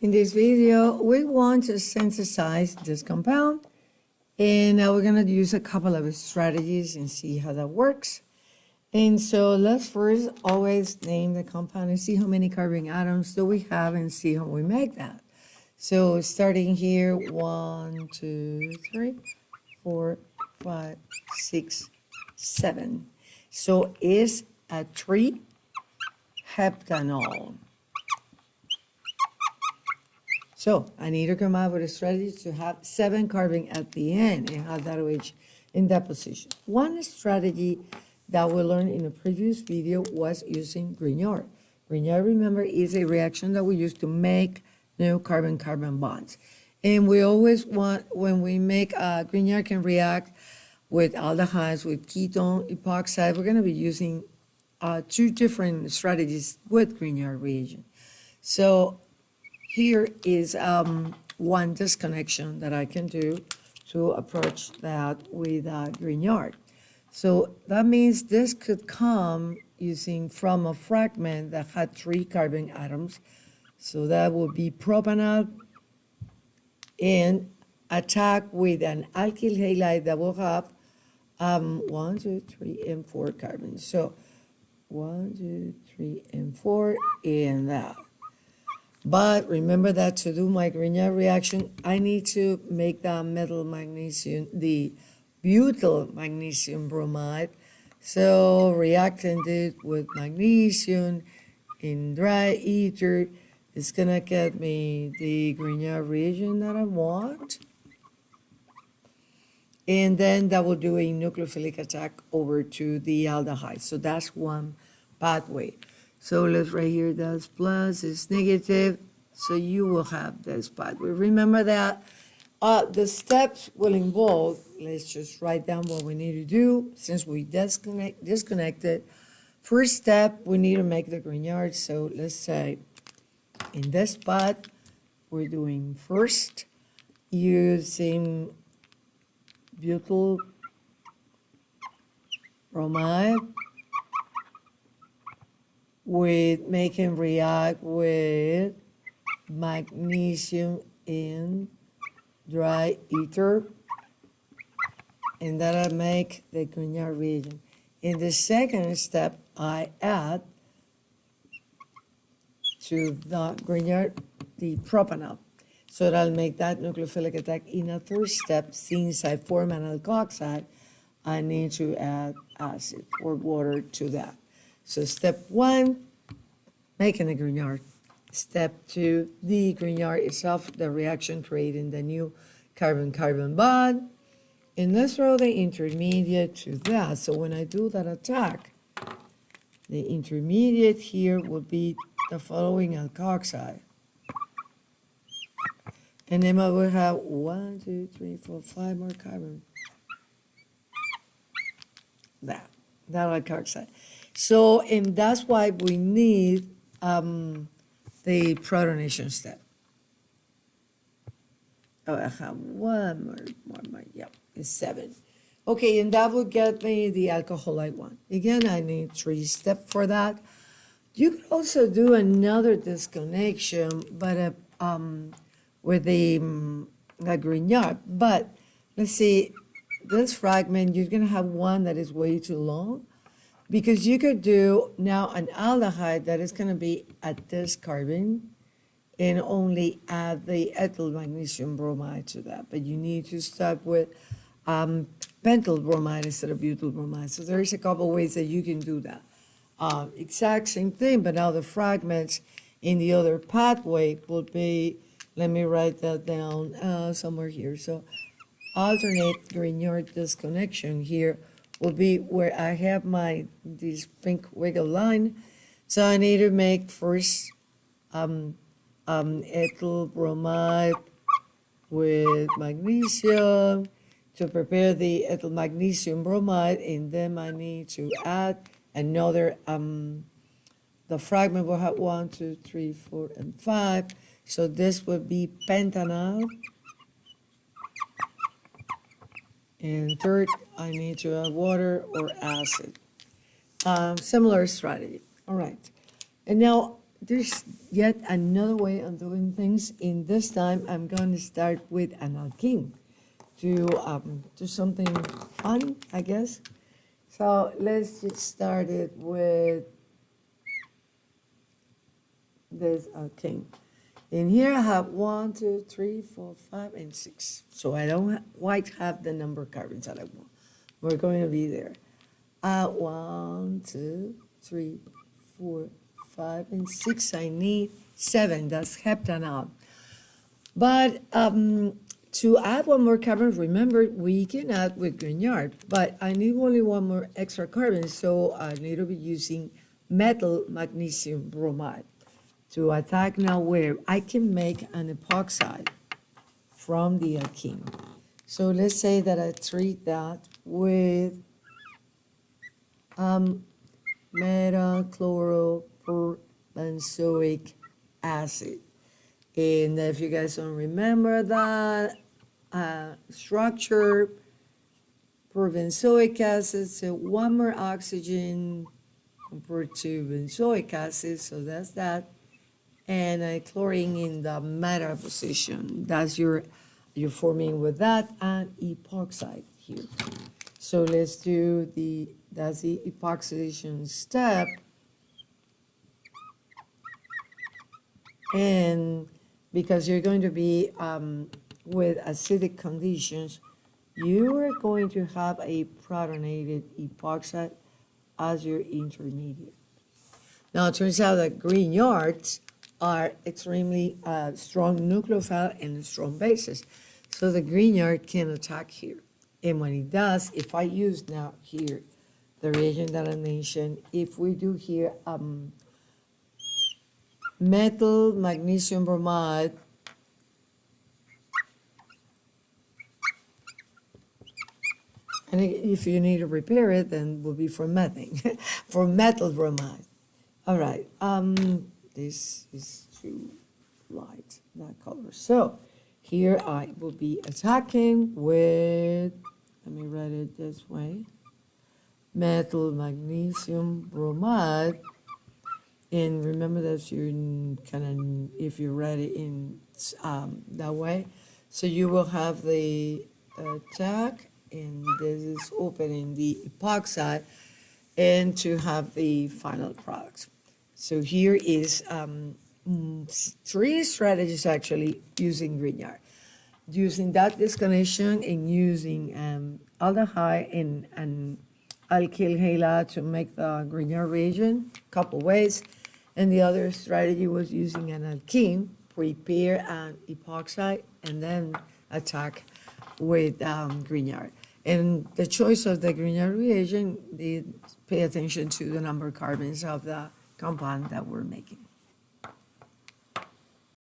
In this video, we want to synthesize this compound, and now we're going to use a couple of strategies and see how that works. And so let's first always name the compound and see how many carbon atoms do we have and see how we make that. So starting here, 1, 2, 3, 4, 5, 6, 7. So it's a 3 heptanol. So I need to come up with a strategy to have 7 carbon at the end and have that OH in that position. One strategy that we learned in a previous video was using Grignard. Grignard, remember, is a reaction that we use to make new carbon-carbon bonds. And we always want, when we make Grignard can react with aldehydes, with ketone, epoxide, we're going to be using 2 different strategies with Grignard reagent. So here is one disconnection that I can do to approach that with Grignard. So that means this could come using from a fragment that had 3 carbon atoms. So that would be propanol and attack with an alkyl halide that will have 1, 2, 3, and 4 carbons. So 1, 2, 3, and 4 and that. But remember that to do my Grignard reaction, I need to make that metal magnesium, the butyl magnesium bromide. So reacting it with magnesium in dry ether is gonna get me the Grignard reagent that I want. And then that will do a nucleophilic attack over to the aldehyde. So that's one pathway. So let's write here, that's plus, it's negative. So you will have this pathway. Remember that the steps will involve, let's just write down what we need to do since we disconnected. First step, we need to make the Grignard. So let's say in this path, we're doing first using butyl bromide with making react with magnesium in dry ether, and that'll make the Grignard reagent. In the second step, I add to the Grignard the propanol. So that'll make that nucleophilic attack. In a third step, since I form an alkoxide, I need to add acid or water to that. So step 1, making the Grignard. Step 2, the Grignard itself, the reaction creating the new carbon-carbon bond. And let's throw the intermediate to that. So when I do that attack, the intermediate here will be the following alkoxide. And then I will have 1, 2, 3, 4, 5 more carbon. That alkoxide. So, and that's why we need the protonation step. Oh, I have one more, yep, it's 7. Okay, and that will get me the alcoholite one. Again, I need 3 steps for that. You could also do another disconnection, but with the Grignard. But let's see, this fragment, you're gonna have one that is way too long, because you could do now an aldehyde that is going to be at this carbon and only add the ethyl magnesium bromide to that. But you need to start with pentyl bromide instead of butyl bromide. So there's a couple ways that you can do that. Exact same thing, but now the fragments in the other pathway will be, let me write that down somewhere here. So alternate Grignard disconnection here will be where I have this pink wiggle line. So I need to make first ethyl bromide with magnesium to prepare the ethyl magnesium bromide, and then I need to add another, the fragment will have 1, 2, 3, 4, and 5. So this would be pentanol. And third, I need to add water or acid. Similar strategy. All right. And now there's yet another way of doing things. In this time, I'm going to start with an alkene to do something fun, I guess. So let's just start it with this alkene. In here, I have 1, 2, 3, 4, 5, and 6. So I don't quite have the number of carbons that I want. We're going to be there. 1, 2, 3, 4, 5, and 6. I need 7. That's heptanol. But to add one more carbon, remember, we can add with Grignard, but I need only one more extra carbon, so I need to be using metal magnesium bromide to attack now where I can make an epoxide from the alkene. So let's say that I treat that with metachlorobenzoic acid. And if you guys don't remember that structure, benzoic acid, so one more oxygen compared to benzoic acid, so that's that. And chlorine in the meta position. That's you're forming with that and epoxide here. So let's do that's the epoxidation step. And because you're going to be with acidic conditions, you are going to have a protonated epoxide as your intermediate. Now, it turns out that Grignards are extremely strong nucleophile and strong bases. So the Grignard can attack here. And when it does, if I use now here the reagent that I mentioned, if we do here metal magnesium bromide, and if you need to repair it, then it will be for methane, for metal bromide. All right, this is too light, that color. So here I will be attacking with, let me write it this way, metal magnesium bromide. And remember that you're kind of, if you write it in that way, so you will have the attack, and this is opening the epoxide, and to have the final product. So here is 3 strategies actually using Grignard. Using that disconnection and using aldehyde and alkyl halide to make the Grignard reagent, couple ways. And the other strategy was using an alkene, prepare an epoxide, and then attack with Grignard. And the choice of the Grignard reagent, pay attention to the number of carbons of the compound that we're making.